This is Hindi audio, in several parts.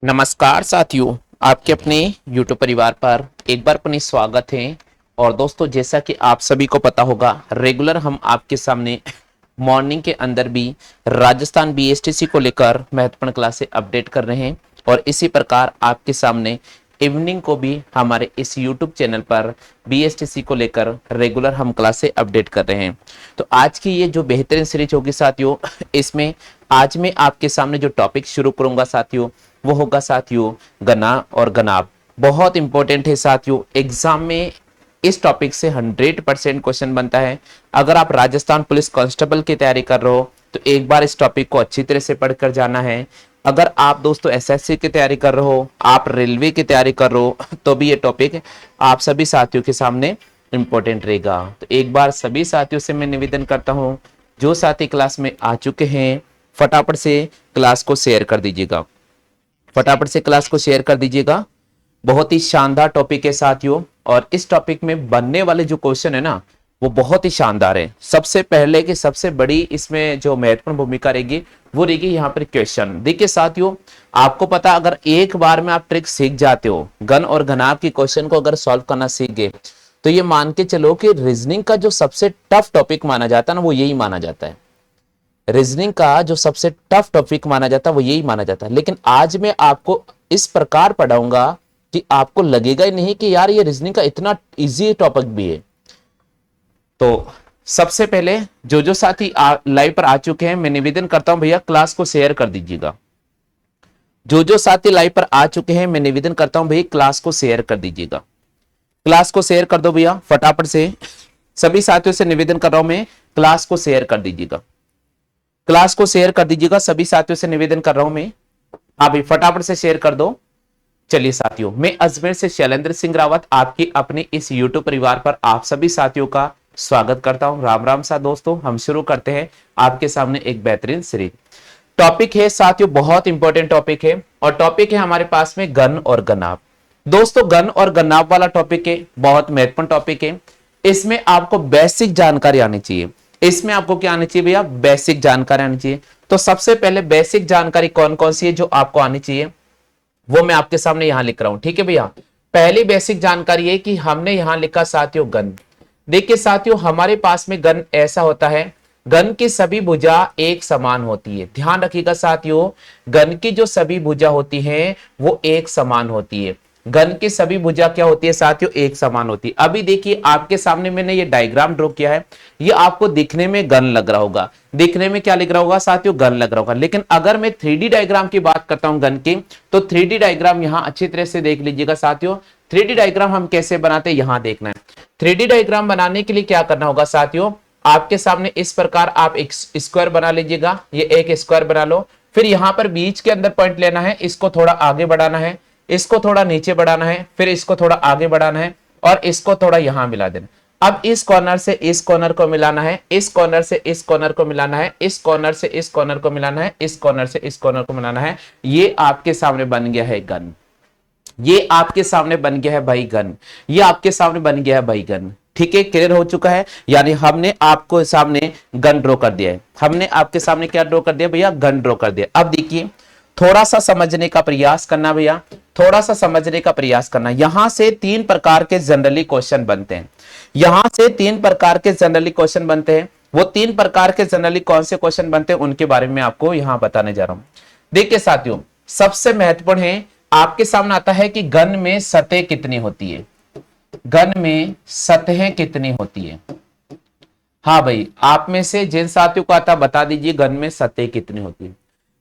नमस्कार साथियों, आपके अपने YouTube परिवार पर एक बार पुनः स्वागत है। और दोस्तों, जैसा कि आप सभी को पता होगा, रेगुलर हम आपके सामने मॉर्निंग के अंदर भी राजस्थान बीएसटीसी को लेकर महत्वपूर्ण क्लासें अपडेट कर रहे हैं। और इसी प्रकार आपके सामने इवनिंग को भी हमारे इस YouTube चैनल पर बीएसटीसी को लेकर रेगुलर हम क्लासें अपडेट कर रहे हैं। तो आज की ये जो बेहतरीन सीरीज होगी साथियों, इसमें आज मैं आपके सामने जो टॉपिक शुरू करूंगा साथियों, वो होगा साथियों गना और गनाब। बहुत इंपॉर्टेंट है साथियों, एग्जाम में इस टॉपिक से 100% क्वेश्चन बनता है। अगर आप राजस्थान पुलिस कांस्टेबल की तैयारी कर रहे हो तो एक बार इस टॉपिक को अच्छी तरह से पढ़कर जाना है। अगर आप दोस्तों एसएससी की तैयारी कर रहे हो, आप रेलवे की तैयारी कर रहे हो, तो भी ये टॉपिक आप सभी साथियों के सामने इंपॉर्टेंट रहेगा। तो एक बार सभी साथियों से मैं निवेदन करता हूं, जो साथी क्लास में आ चुके हैं फटाफट से क्लास को शेयर कर दीजिएगा। फटाफट से क्लास को शेयर कर दीजिएगा। बहुत ही शानदार टॉपिक है साथियों, और इस टॉपिक में बनने वाले जो क्वेश्चन है ना, वो बहुत ही शानदार है। सबसे पहले की सबसे बड़ी इसमें जो महत्वपूर्ण भूमिका रहेगी वो रहेगी यहाँ पर क्वेश्चन। देखिए साथियों, आपको पता, अगर एक बार में आप ट्रिक सीख जाते हो, गन और घनाभ की क्वेश्चन को अगर सॉल्व करना सीख गए, तो ये मान के चलो कि रीजनिंग का जो सबसे टफ टॉपिक माना जाता है ना, वो यही माना जाता है। रीजनिंग का जो सबसे टफ टॉपिक माना जाता है वो यही माना जाता है। लेकिन आज मैं आपको इस प्रकार पढ़ाऊंगा कि आपको लगेगा ही नहीं कि यार ये रीजनिंग का इतना इजी टॉपिक भी है। तो सबसे पहले जो साथी लाइव पर आ चुके हैं, मैं निवेदन करता हूं भैया क्लास को शेयर कर दीजिएगा। जो साथी लाइव पर आ चुके हैं, मैं निवेदन करता हूं भैया क्लास को शेयर कर दीजिएगा। क्लास को शेयर कर दो भैया फटाफट से। सभी साथियों से निवेदन कर रहा हूं मैं, क्लास को शेयर कर दीजिएगा। क्लास को शेयर कर दीजिएगा, सभी साथियों से निवेदन कर रहा हूं मैं। आप भी फटाफट से शेयर कर दो। चलिए साथियों, मैं अजमेर से शैलेंद्र सिंह रावत आपकी अपने इस YouTube परिवार पर आप सभी साथियों का स्वागत करता हूं। राम राम सा दोस्तों, हम शुरू करते हैं आपके सामने एक बेहतरीन सीरीज। टॉपिक है साथियों, बहुत इंपॉर्टेंट टॉपिक है, और टॉपिक है हमारे पास में गन और गनाभ। दोस्तों, गन और गनाभ वाला टॉपिक है, बहुत महत्वपूर्ण टॉपिक है। इसमें आपको बेसिक जानकारी आनी चाहिए। इसमें आपको क्या आनी चाहिए भैया? बेसिक जानकारी आनी चाहिए। तो सबसे पहले बेसिक जानकारी कौन कौन सी है जो आपको आनी चाहिए, वो मैं आपके सामने यहां लिख रहा हूं। ठीक है भैया, पहली बेसिक जानकारी है कि हमने यहां लिखा साथियों गन। देखिए साथियों, हमारे पास में गन ऐसा होता है, गन की सभी भुजा एक समान होती है। ध्यान रखिएगा साथियों, गन की जो सभी भुजा होती है वो एक समान होती है। गन की सभी भुजा क्या होती है साथियों? एक समान होती है। अभी देखिए आपके सामने मैंने ये डायग्राम ड्रॉ किया है, ये आपको दिखने में गन लग रहा होगा। दिखने में क्या लग रहा होगा साथियों? गन लग रहा होगा। लेकिन अगर मैं 3D डायग्राम की बात करता हूं गन की, तो 3D डायग्राम यहां अच्छी तरह से देख लीजिएगा साथियों। 3D डायग्राम हम कैसे बनाते हैं यहां देखना है। 3D डायग्राम बनाने के लिए क्या करना होगा साथियों? आपके सामने इस प्रकार आप एक स्क्वायर बना लीजिएगा। ये एक स्क्वायर बना लो। फिर यहां पर बीच के अंदर पॉइंट लेना है, इसको थोड़ा आगे बढ़ाना है, इसको थोड़ा नीचे बढ़ाना है, फिर इसको थोड़ा आगे बढ़ाना है, और इसको थोड़ा यहां मिला देना। अब इस कॉर्नर से इस कॉर्नर को मिलाना है, इस कॉर्नर से इस कॉर्नर को मिलाना है, इस कॉर्नर से इस कॉर्नर को मिलाना है, इस कॉर्नर से इस कॉर्नर को मिलाना है। ये आपके सामने बन गया है गन। ये आपके सामने बन गया है भाई गन। ये आपके सामने बन गया है भाई गन। ठीक है, क्लियर हो चुका है। यानी हमने आपको सामने गन ड्रॉ कर दिया है। हमने आपके सामने क्या ड्रॉ कर दिया भैया? गन ड्रॉ कर दिया। अब देखिए, थोड़ा सा समझने का प्रयास करना भैया, थोड़ा सा समझने का प्रयास करना। यहां से 3 प्रकार के जनरली क्वेश्चन बनते हैं। यहां से 3 प्रकार के जनरली क्वेश्चन बनते हैं। वो 3 प्रकार के जनरली कौन से क्वेश्चन बनते हैं उनके बारे में आपको यहां बताने जा रहा हूं। देखिए साथियों, सबसे महत्वपूर्ण है, आपके सामने आता है कि गन में सतह कितनी होती है। गन में सतहें कितनी होती है? हाँ भाई, आप में से जिन साथियों को आता बता दीजिए गन में सतह कितनी होती है।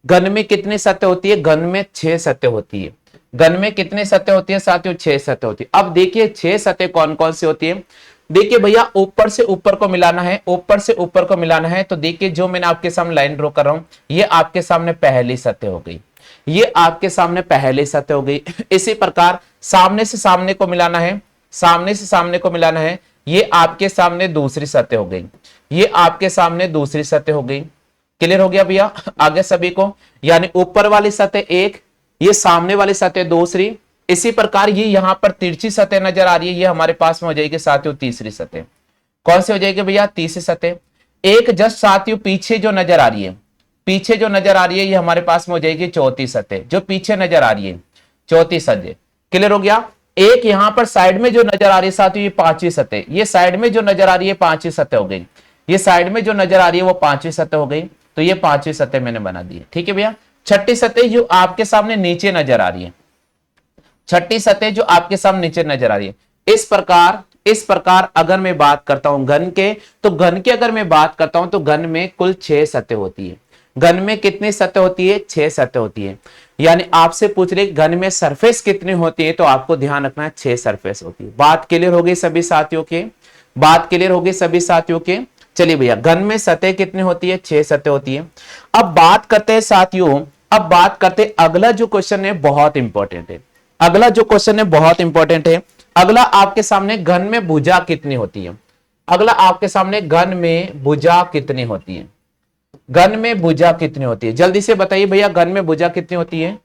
गन में कितनी सतह होती है? गन में 6 सतह होती है। गन में कितनी सतह होती है साथियों? 6 सतह होती है। अब देखिए 6 सतह कौन कौन सी होती है। देखिए भैया, ऊपर से ऊपर को मिलाना है, ऊपर से ऊपर को मिलाना है। तो देखिए जो मैंने आपके सामने लाइन ड्रॉ कर रहा हूं, ये आपके सामने पहली सतह हो गई। ये आपके सामने पहली सतह हो गई। इसी प्रकार सामने से सामने को मिलाना है, सामने से सामने को मिलाना है, ये आपके सामने दूसरी सतह हो गई। ये आपके सामने दूसरी सतह हो गई। क्लियर हो गया भैया आगे सभी को? यानी ऊपर वाली सतह एक, ये सामने वाली सतह दूसरी। इसी प्रकार ये यहां पर तिरछी सतह नजर आ रही है, ये हमारे पास में हो जाएगी साथियों तीसरी सतह। कौन सी हो जाएगी भैया? तीसरी सतह। एक जस्ट साथियों पीछे जो नजर आ रही है, पीछे जो नजर आ रही है ये हमारे पास में हो जाएगी चौथी सतह, जो पीछे नजर आ रही है चौथी सतह। क्लियर हो गया। एक यहां पर साइड में जो नजर आ रही है साथियों ये पांचवी सतह, ये साइड में जो नजर आ रही है पांचवी सतह हो गई, ये साइड में जो नजर आ रही है वो पांचवी सतह हो गई, तो ये पांचवी सतह मैंने बना दी है। ठीक है भैया। छठी सतह जो आपके सामने नीचे नजर आ रही है, छठी सतह जो आपके सामने नीचे नजर आ रही है, इस प्रकार अगर मैं बात करता हूं घन के, तो घन के अगर मैं बात करता हूं तो घन में कुल 6 सतह होती है। घन में कितनी सतह होती है? 6 सतह होती है। यानी आपसे पूछ रहे घन में सरफेस कितनी होती है, तो आपको ध्यान रखना है 6 सरफेस होती है। बात क्लियर हो गई सभी साथियों के? बात क्लियर हो गई सभी साथियों के? चलिए भैया, घन में सतह कितनी होती है? 6 सतह होती है। अब बात करते हैं साथियों, अब बात करते हैं अगला जो क्वेश्चन है बहुत इंपॉर्टेंट है। अगला जो क्वेश्चन है बहुत इंपॉर्टेंट है। अगला आपके सामने घन में भुजा कितनी होती है? अगला आपके सामने घन में भुजा कितनी होती है? घन में भुजा कितनी होती है? जल्दी से बताइए भैया, घन में भुजा कितनी होती है?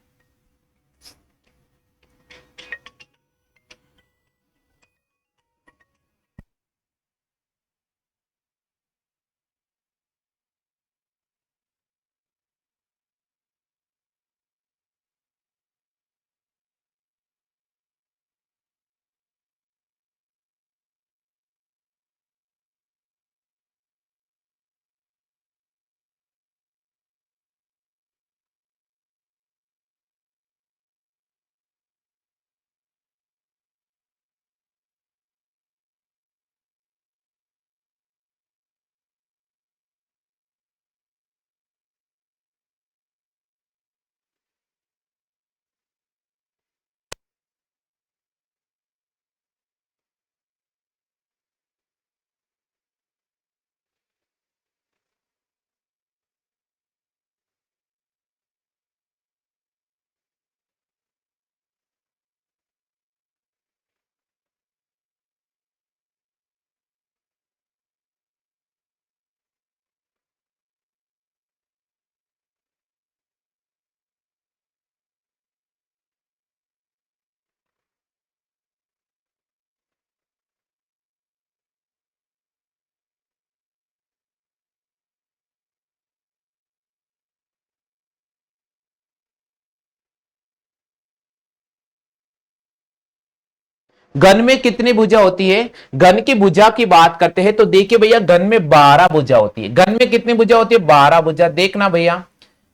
घन में कितनी भुजा होती है? घन की भुजा की बात करते हैं तो देखिए भैया, घन में 12 भुजा होती है। घन में कितनी भुजा होती है? 12 भुजा। देखना भैया,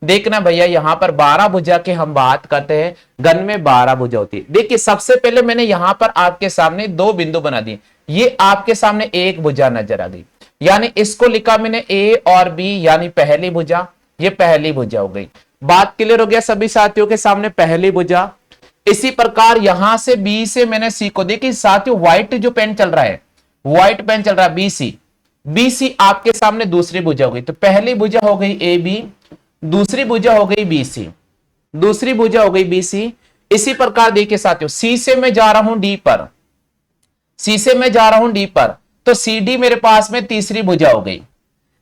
देखना भैया, यहां पर 12 भुजा की हम बात करते हैं। घन में 12 भुजा होती है। देखिए सबसे पहले मैंने यहां पर आपके सामने 2 बिंदु बना दिए। ये आपके सामने एक भुजा नजर आ गई, यानी इसको लिखा मैंने ए और बी, यानी पहली भुजा। ये पहली भुजा हो गई। बात क्लियर हो गया सभी साथियों के सामने? पहली भुजा। इसी प्रकार यहां से बी से मैंने सी को, देखिए साथियों व्हाइट जो पेन चल रहा है, व्हाइट पेन चल रहा है बीसी, बीसी आपके सामने दूसरी भुजा हो गई। तो पहली भुजा हो गई ए बी, दूसरी भुजा हो गई बीसी, दूसरी भुजा हो गई बीसी। इसी प्रकार देखिए साथियों, सी से मैं जा रहा हूं डी पर, सी से मैं जा रहा हूं डी पर, तो सी डी मेरे पास में तीसरी भुजा हो गई,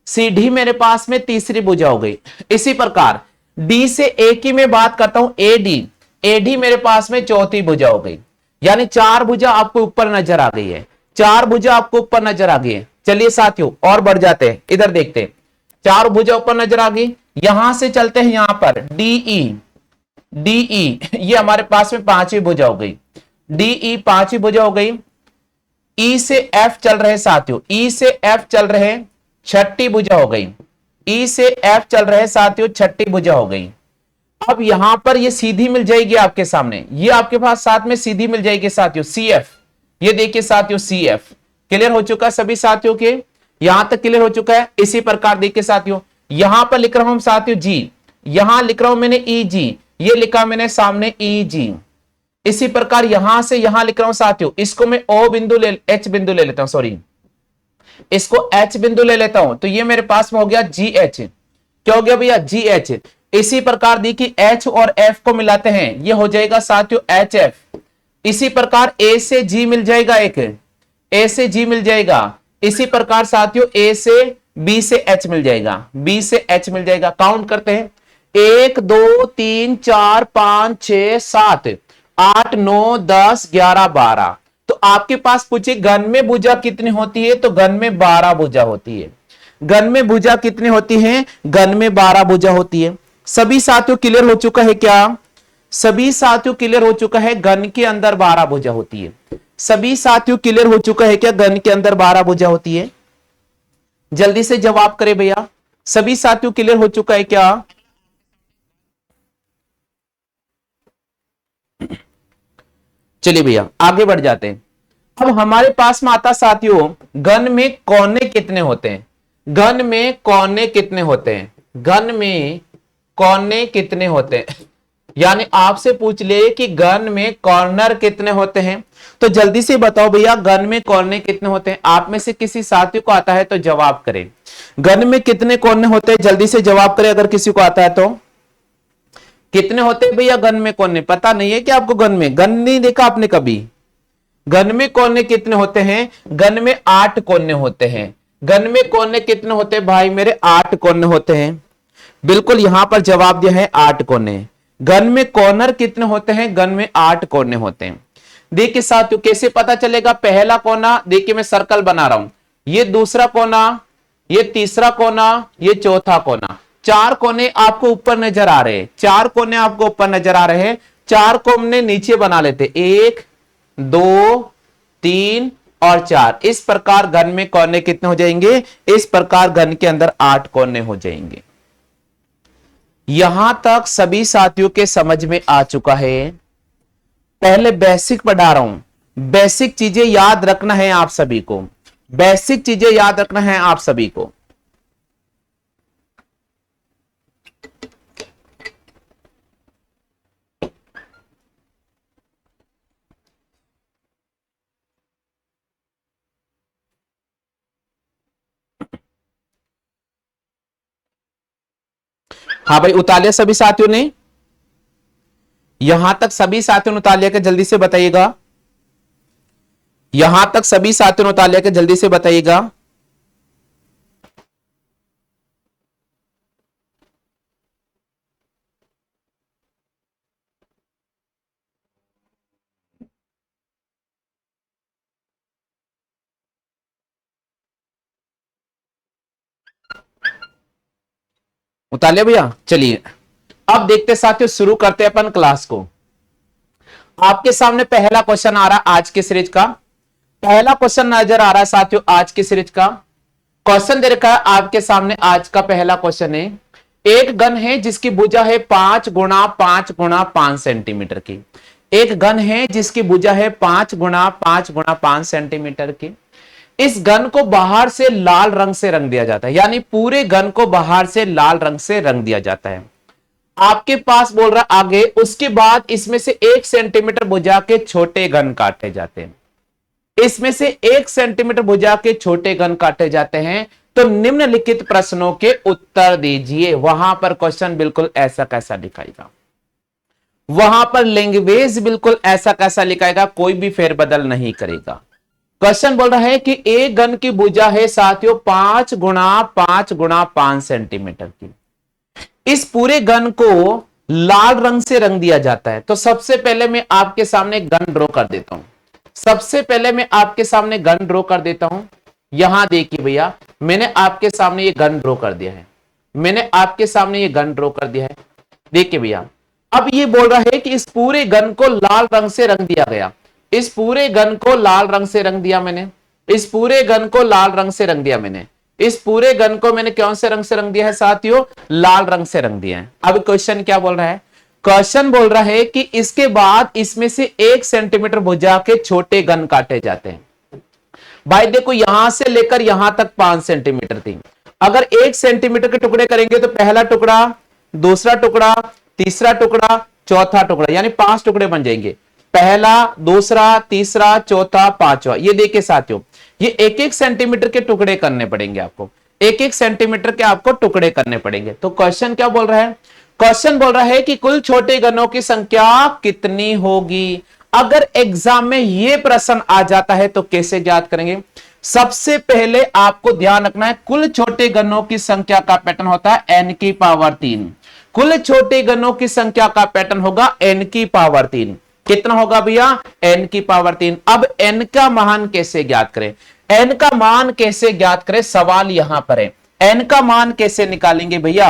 सी डी मेरे पास में तीसरी भुजा हो गई। इसी प्रकार डी से ए की मैं बात करता हूं ए डी, एडी मेरे पास में चौथी भुजा हो गई, यानी 4 भुजा आपको ऊपर नजर आ गई है। 4 भुजा आपको ऊपर नजर आ गई है। चलिए साथियों और बढ़ जाते हैं, इधर देखते हैं। 4 भुजा ऊपर नजर आ गई। यहां से चलते हैं यहां पर डीई, डीई ये हमारे पास में 5वीं भुजा हो गई। डीई 5वीं भुजा हो गई। ई से एफ चल रहे साथियों, ई से एफ चल रहे, 6ठी भुजा हो गई। ई से एफ चल रहे साथियों, 6ठी भुजा हो गई। अब यहां पर ये सीधी मिल जाएगी आपके सामने, ये आपके पास साथ में सीधी मिल जाएगी साथियों सी एफ। ये देखिए साथियों सी एफ। क्लियर हो चुका है सभी साथियों के? यहां तक क्लियर हो चुका है। इसी प्रकार देखिए साथियों, यहां पर लिख रहा हूं साथियों जी, यहां लिख रहा हूं मैंने ई जी, ये लिखा मैंने सामने ई जी। इसी प्रकार यहां से यहां लिख रहा हूं साथियों, इसको मैं ओ बिंदु ले, एच बिंदु ले लेता हूं, सॉरी इसको एच बिंदु ले लेता हूं, तो ये मेरे पास में हो गया जी एच। क्या हो गया भैया? जी एच। इसी प्रकार देखिए एच और एफ को मिलाते हैं, ये हो जाएगा साथियों एच एफ। इसी प्रकार ए से जी मिल जाएगा, एक ए से जी मिल जाएगा। इसी प्रकार साथियों ए से बी से एच मिल जाएगा, बी से एच मिल जाएगा। काउंट करते हैं, 1 2 3 4 5 6 7 8 9 10 11 12। तो आपके पास पूछे घन में भुजा कितनी होती है, तो घन में 12 भुजा होती है। घन में भुजा कितनी होती है? घन में 12 भुजा होती है। सभी साथियों क्लियर हो चुका है क्या? सभी साथियों क्लियर हो चुका है, घन के अंदर 12 भुजा होती है। सभी साथियों क्लियर हो चुका है क्या? घन के अंदर 12 भुजा होती है। जल्दी से जवाब करें भैया, सभी साथियों क्लियर हो चुका है क्या? चलिए भैया आगे बढ़ जाते हैं। अब हमारे पास में आता साथियों, घन में कोने कितने होते हैं? घन में कोने कितने होते हैं? घन में कोने कितने होते हैं? यानी आपसे पूछ ले कि घन में कॉर्नर कितने होते हैं, तो जल्दी से बताओ भैया घन में कोने कितने होते हैं। आप में से किसी साथी को आता है तो जवाब करें। घन में कितने कोने होते हैं? जल्दी से जवाब करें अगर किसी को आता है तो। कितने होते हैं भैया घन में कोने? पता नहीं है कि आपको? घन में, घन नहीं देखा आपने कभी? घन में कोने कितने होते हैं? घन में 8 कोने होते हैं। घन में कोने कितने होते हैं भाई मेरे? 8 कोने होते हैं। बिल्कुल यहां पर जवाब दिया है 8 कोने। घन में कॉर्नर कितने होते हैं? घन में 8 कोने होते हैं। देखिए साथियों कैसे पता चलेगा? पहला कोना देखिए मैं सर्कल बना रहा हूं, ये दूसरा कोना, ये तीसरा कोना, ये चौथा कोना। 4 कोने आपको ऊपर नजर आ रहे हैं। 4 कोने आपको ऊपर नजर आ रहे हैं। 4 को हमने नीचे बना लेते, 1 2 3 और 4। इस प्रकार घन में कोने कितने हो जाएंगे? इस प्रकार घन के अंदर 8 कोने हो जाएंगे। यहां तक सभी साथियों के समझ में आ चुका है। पहले बेसिक पढ़ा रहा हूं, बेसिक चीजें याद रखना है आप सभी को। बेसिक चीजें याद रखना है आप सभी को। हाँ भाई उतार लिया सभी साथियों ने? यहां तक सभी साथियों ने उतार लिया कि जल्दी से बताइएगा। यहां तक सभी साथियों ने उतार लिया कि जल्दी से बताइएगा। उतार लिया भैया? चलिए अब देखते साथियों, शुरू करते हैं अपन क्लास को। आपके सामने पहला क्वेश्चन आ रहा है आज के सीरीज का। पहला क्वेश्चन नजर आ रहा है साथियों आज की सीरीज का। क्वेश्चन दे रखा है आपके सामने। आज का पहला क्वेश्चन है, एक घन है जिसकी भुजा है 5 गुणा 5 गुणा 5 सेंटीमीटर की। एक घन है जिसकी भुजा है 5 गुणा 5 गुणा 5 सेंटीमीटर की। इस घन को बाहर से लाल रंग से रंग दिया जाता है, यानी पूरे घन को बाहर से लाल रंग से रंग दिया जाता है। आपके पास बोल रहा आगे, उसके बाद इसमें से 1 सेंटीमीटर भुजा के छोटे घन काटे जाते हैं। इसमें से 1 सेंटीमीटर भुजा के छोटे घन काटे जाते हैं। तो निम्नलिखित प्रश्नों के उत्तर दीजिए। वहां पर क्वेश्चन बिल्कुल ऐसा कैसा लिखाएगा, वहां पर लैंग्वेज बिल्कुल ऐसा कैसा लिखाएगा, कोई भी फेरबदल नहीं करेगा। क्वेश्चन बोल रहा है कि एक घन की भुजा है साथियों 5 गुणा 5 गुणा 5 सेंटीमीटर की। इस पूरे घन को लाल रंग से रंग दिया जाता है। तो सबसे पहले मैं आपके सामने घन ड्रॉ कर देता हूं। सबसे पहले मैं आपके सामने घन ड्रॉ कर देता हूं। यहां देखिए भैया, मैंने आपके सामने ये घन ड्रॉ कर दिया है। मैंने आपके सामने ये घन ड्रॉ कर दिया है। देखिए भैया, अब ये बोल रहा है कि इस पूरे घन को लाल रंग से रंग दिया गया। इस पूरे घन को लाल रंग से रंग दिया मैंने। इस पूरे घन को लाल रंग से रंग दिया मैंने। इस पूरे घन को मैंने कौन से रंग से रंग दिया है साथियों? लाल रंग से रंग दिया है। अब क्वेश्चन क्या बोल रहा है? क्वेश्चन बोल रहा है कि इसके बाद इसमें से 1 सेंटीमीटर भुजा के छोटे घन काटे जाते हैं। भाई देखो, यहां से लेकर यहां तक 5 सेंटीमीटर थी। अगर 1 सेंटीमीटर के टुकड़े करेंगे तो पहला टुकड़ा, दूसरा टुकड़ा, तीसरा टुकड़ा, चौथा टुकड़ा, यानी 5 टुकड़े बन जाएंगे। पहला, दूसरा, तीसरा, चौथा, पांचवा। ये देखिए साथियों, ये 1-1 सेंटीमीटर के टुकड़े करने पड़ेंगे आपको। 1-1 सेंटीमीटर के आपको टुकड़े करने पड़ेंगे। तो क्वेश्चन क्या बोल रहा है? क्वेश्चन बोल रहा है कि कुल छोटे घनों की संख्या कितनी होगी। अगर एग्जाम में यह प्रश्न आ जाता है तो कैसे ज्ञात करेंगे? सबसे पहले आपको ध्यान रखना है, कुल छोटे घनों की संख्या का पैटर्न होता है n की पावर 3। कुल छोटे घनों की संख्या का पैटर्न होगा n की पावर 3। कितना होगा भैया? n की पावर 3। अब n का मान कैसे ज्ञात करें? n का मान कैसे ज्ञात करें, सवाल यहां पर है। एन का मान कैसे निकालेंगे भैया?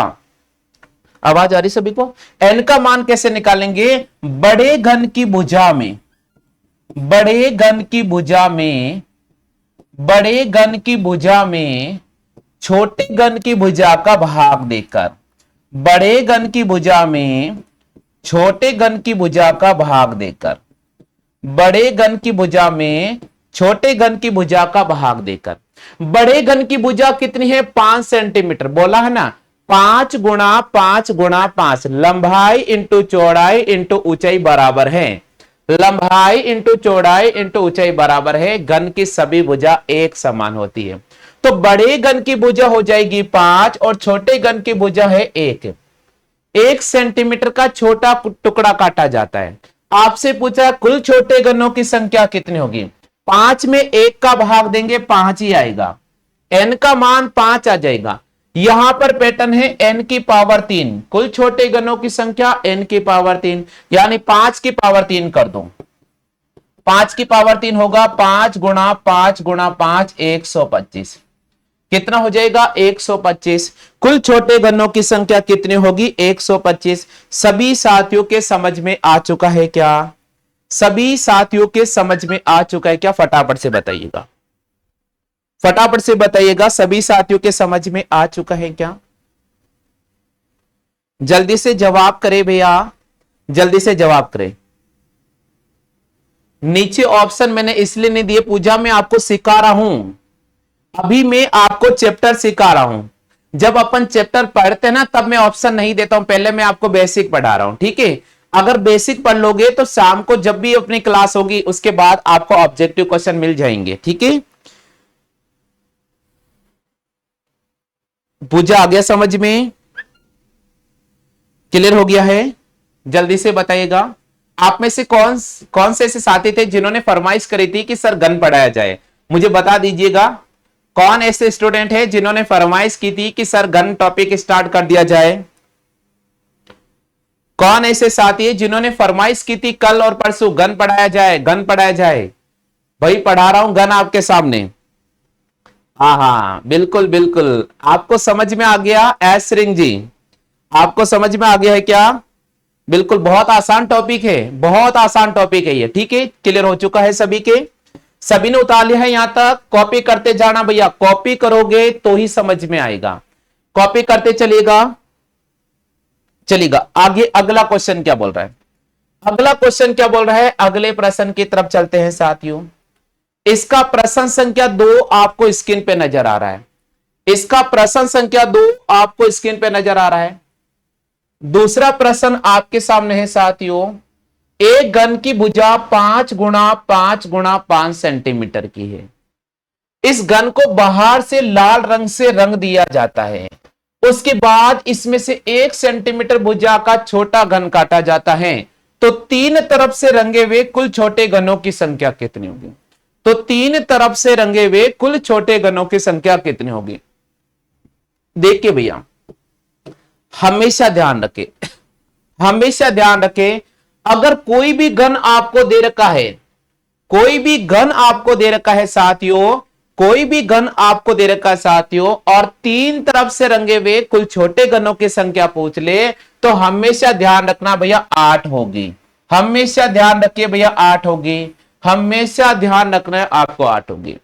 आवाज आ रही सभी को? एन का मान कैसे निकालेंगे? बड़े घन की भुजा में, बड़े घन की भुजा में, बड़े घन की भुजा में छोटे घन की भुजा का भाग देकर, बड़े घन की भुजा में छोटे घन की भुजा का भाग देकर, बड़े घन की भुजा में छोटे घन की भुजा का भाग देकर। बड़े घन की भुजा कितनी है? 5 सेंटीमीटर, बोला है ना, 5 गुणा 5 गुणा 5, लंबाई इंटू चौड़ाई इंटू ऊंचाई बराबर है, लंबाई इंटू चौड़ाई इंटू ऊंचाई बराबर है। घन की सभी भुजा एक समान होती है, तो बड़े घन की भुजा हो जाएगी 5 और छोटे घन की भुजा है 1। 1 सेंटीमीटर का छोटा टुकड़ा काटा जाता है। आपसे पूछा कुल छोटे घनों की संख्या कितनी होगी? 5 में 1 का भाग देंगे 5 ही आएगा, n का मान 5 आ जाएगा। यहां पर पैटर्न है n की पावर 3, कुल छोटे घनों की संख्या n की पावर 3, यानी 5 की पावर 3 कर दो। 5 की पावर 3 होगा 5 गुणा 5 गुणा 5, 125। कितना हो जाएगा? 125। कुल छोटे घनों की संख्या कितनी होगी? 125। सभी साथियों के समझ में आ चुका है क्या? सभी साथियों के समझ में आ चुका है क्या? फटाफट से बताइएगा, फटाफट से बताइएगा, सभी साथियों के समझ में आ चुका है क्या? जल्दी से जवाब करें भैया, जल्दी से जवाब करें। नीचे ऑप्शन मैंने इसलिए नहीं दिए, पूजा में आपको सिखा रहा हूं, अभी मैं आपको चैप्टर सिखा रहा हूं। जब अपन चैप्टर पढ़ते हैं ना तब मैं ऑप्शन नहीं देता हूं, पहले मैं आपको बेसिक पढ़ा रहा हूं, ठीक है? अगर बेसिक पढ़ लोगे तो शाम को जब भी अपनी क्लास होगी उसके बाद आपको ऑब्जेक्टिव क्वेश्चन मिल जाएंगे, ठीक है? पूजा आ गया समझ में? क्लियर हो गया है? जल्दी से बताइएगा। आप में से कौन कौन से ऐसे साथी थे जिन्होंने फरमाइश करी थी कि सर गन पढ़ाया जाए? मुझे बता दीजिएगा, कौन ऐसे स्टूडेंट है जिन्होंने फरमाइश की थी कि सर गन टॉपिक स्टार्ट कर दिया जाए? कौन ऐसे साथी है जिन्होंने फरमाइश की थी कल और परसों गन पढ़ाया जाए, गन पढ़ाया जाए? भाई पढ़ा रहा हूं गन आपके सामने। हाँ हाँ बिल्कुल बिल्कुल, आपको समझ में आ गया? एस सिंह जी, आपको समझ में आ गया है क्या? बिल्कुल, बहुत आसान टॉपिक है, बहुत आसान टॉपिक है ये, ठीक है? क्लियर हो चुका है सभी के? सभी ने उतार लिया है यहां तक? कॉपी करते जाना भैया, कॉपी करोगे तो ही समझ में आएगा, कॉपी करते चलिएगा, चलिएगा आगे। अगला क्वेश्चन क्या बोल रहा है? अगला क्वेश्चन क्या बोल रहा है? अगले प्रश्न की तरफ चलते हैं साथियों। इसका प्रश्न संख्या 2 आपको स्क्रीन पे नजर आ रहा है, इसका प्रश्न संख्या 2 आपको स्क्रीन पे नजर आ रहा है। दूसरा प्रश्न आपके सामने है साथियों। एक घन की भुजा 5 गुणा 5 गुणा 5 सेंटीमीटर की है। इस घन को बाहर से लाल रंग से रंग दिया जाता है, उसके बाद इसमें से 1 सेंटीमीटर भुजा का छोटा घन काटा जाता है, तो 3 तरफ से रंगे हुए कुल छोटे घनों की संख्या कितनी होगी? तो 3 तरफ से रंगे हुए कुल छोटे घनों की संख्या कितनी होगी? देखिए भैया, हमेशा ध्यान रखें, हमेशा ध्यान रखें, अगर कोई भी घन आपको दे रखा है, कोई भी घन आपको दे रखा है साथियों, कोई भी घन आपको दे रखा है साथियों, और 3 तरफ से रंगे हुए कुल छोटे घनों की संख्या पूछ ले, तो हमेशा ध्यान रखना भैया 8 होगी। हमेशा ध्यान रखिए भैया 8 होगी, हमेशा ध्यान रखना है आपको 8 होगी।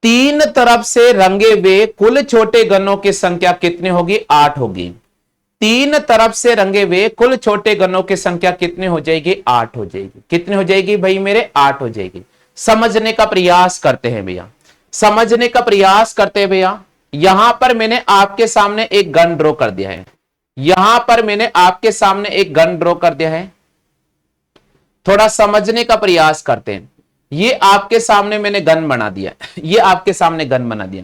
3 तरफ से रंगे हुए कुल छोटे घनों की संख्या कितनी होगी? 8 होगी। 3 तरफ से रंगे हुए कुल छोटे घनों की संख्या कितनी हो जाएगी? 8 हो जाएगी। कितनी हो जाएगी भाई मेरे? 8 हो जाएगी। समझने का प्रयास करते हैं भैया, समझने का प्रयास करते हैं भैया। यहां पर मैंने आपके सामने एक गन ड्रॉ कर दिया है, यहां पर मैंने आपके सामने एक गन ड्रॉ कर दिया है, थोड़ा समझने का प्रयास करते हैं। ये आपके सामने मैंने गन बना दिया, ये आपके सामने गन बना दिया।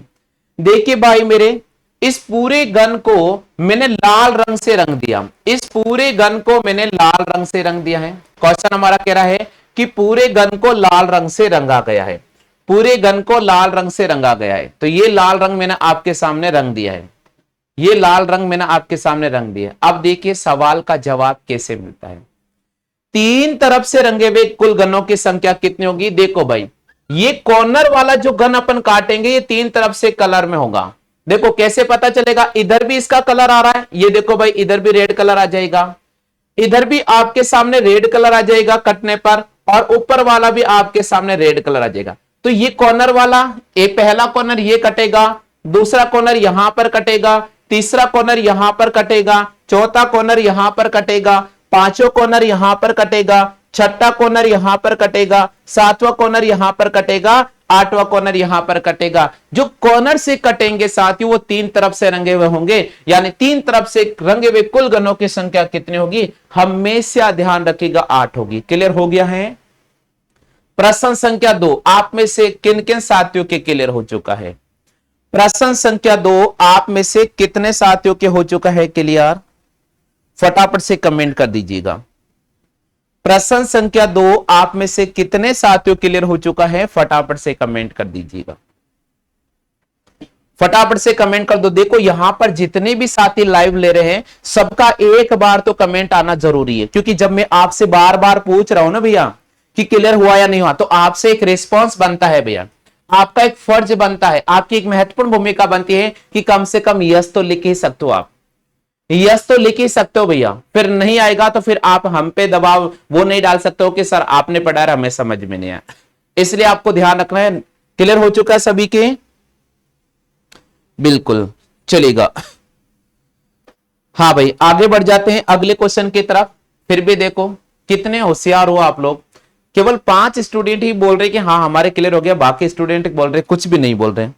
देखिए भाई मेरे, इस पूरे गन को मैंने लाल रंग से रंग दिया, इस पूरे गन को मैंने लाल रंग से रंग दिया है। क्वेश्चन हमारा कह रहा है कि पूरे गन को लाल रंग से रंगा गया है, पूरे गन को लाल रंग से रंगा गया है। तो ये लाल रंग मैंने आपके सामने रंग दिया है, ये लाल रंग मैंने आपके सामने रंग दिया। अब देखिए सवाल का जवाब कैसे मिलता है। 3 तरफ से रंगे हुए कुल गनों की संख्या कितनी होगी? देखो भाई, ये कॉर्नर वाला जो गन अपन काटेंगे ये 3 तरफ से कलर में होगा, देखो कैसे पता चलेगा, इधर भी इसका कलर आ रहा है, ये देखो भाई इधर भी रेड कलर आ जाएगा, इधर भी आपके सामने रेड कलर आ जाएगा कटने पर, और ऊपर वाला भी आपके सामने रेड कलर आ जाएगा। तो ये कॉर्नर वाला, ये पहला कॉर्नर ये कटेगा, दूसरा कॉर्नर यहां पर कटेगा, तीसरा कॉर्नर यहां पर कटेगा, चौथा कॉर्नर यहां पर कटेगा, पांचों कॉर्नर यहां पर कटेगा, छठा कॉर्नर यहां पर कटेगा, सातवां कॉर्नर यहां पर कटेगा, आठवां कॉर्नर यहां पर कटेगा। जो कॉर्नर से कटेंगे साथियों वो तीन तरफ से रंगे हुए होंगे, यानी तीन तरफ से रंगे हुए कुल गनों की संख्या कितनी होगी, हमेशा ध्यान रखिएगा 8 होगी। क्लियर हो गया है। प्रश्न संख्या 2, आप में से किन किन साथियों के क्लियर हो चुका है? प्रश्न संख्या 2, आप में से कितने साथियों के हो चुका है क्लियर? फटाफट से कमेंट कर दीजिएगा। प्रश्न संख्या 2, आप में से कितने साथियों क्लियर हो चुका है? फटाफट से कमेंट कर दीजिएगा, फटाफट से कमेंट कर दो। देखो यहां पर जितने भी साथी लाइव ले रहे हैं सबका एक बार तो कमेंट आना जरूरी है, क्योंकि जब मैं आपसे बार बार पूछ रहा हूं ना भैया कि क्लियर हुआ या नहीं हुआ, तो आपसे एक रिस्पॉन्स बनता है भैया, आपका एक फर्ज बनता है, आपकी एक महत्वपूर्ण भूमिका बनती है कि कम से कम यस तो लिख ही सकते हो, आप यस तो लिख ही सकते हो भैया। फिर नहीं आएगा तो फिर आप हम पे दबाव वो नहीं डाल सकते हो कि सर आपने पढ़ा है हमें समझ में नहीं आया। इसलिए आपको ध्यान रखना है। क्लियर हो चुका है सभी के? बिल्कुल चलेगा। हाँ भाई आगे बढ़ जाते हैं अगले क्वेश्चन की तरफ। फिर भी देखो कितने होशियार हो आप लोग, केवल 5 स्टूडेंट ही बोल रहे कि हाँ हमारे क्लियर हो गया, बाकी स्टूडेंट बोल रहे कुछ भी नहीं बोल रहे।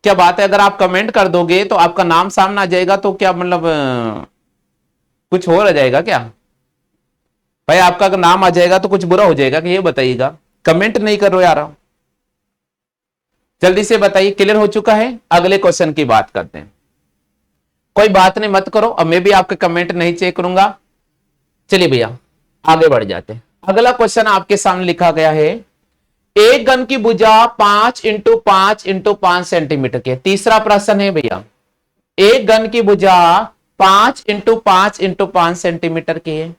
क्या बात है, अगर आप कमेंट कर दोगे तो आपका नाम सामने आ जाएगा, तो क्या मतलब कुछ हो रह जाएगा क्या भाई? आपका अगर नाम आ जाएगा तो कुछ बुरा हो जाएगा कि ये बताइएगा? कमेंट नहीं कर रहे यार, जल्दी से बताइए क्लियर हो चुका है? अगले क्वेश्चन की बात करते हैं। कोई बात नहीं मत करो, अब मैं भी आपके कमेंट नहीं चेक करूंगा। चलिए भैया आगे बढ़ जाते हैं। अगला क्वेश्चन आपके सामने लिखा गया है, एक गन की भुजा 5 इंटू 5 इंटू 5 सेंटीमीटर की। तीसरा प्रश्न है भैया, एक गन की भुजा 5 इंटू 5 इंटू 5 सेंटीमीटर की है।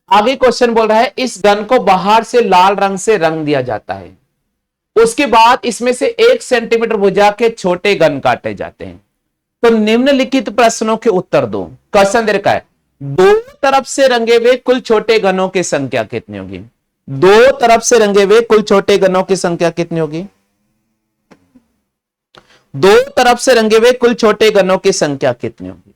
आगे क्वेश्चन बोल रहा है इस गन को बाहर से लाल रंग से रंग दिया जाता है, उसके बाद इसमें से 1 सेंटीमीटर भुजा के छोटे गन काटे जाते हैं। तो निम्नलिखित प्रश्नों के उत्तर दो। क्वेश्चन दे रखा है दो तरफ से रंगे हुए कुल छोटे गनों की संख्या कितनी होगी? दो तरफ से रंगे हुए कुल छोटे गनों की संख्या कितनी होगी? दो तरफ से रंगे हुए कुल छोटे गनों की संख्या कितनी होगी?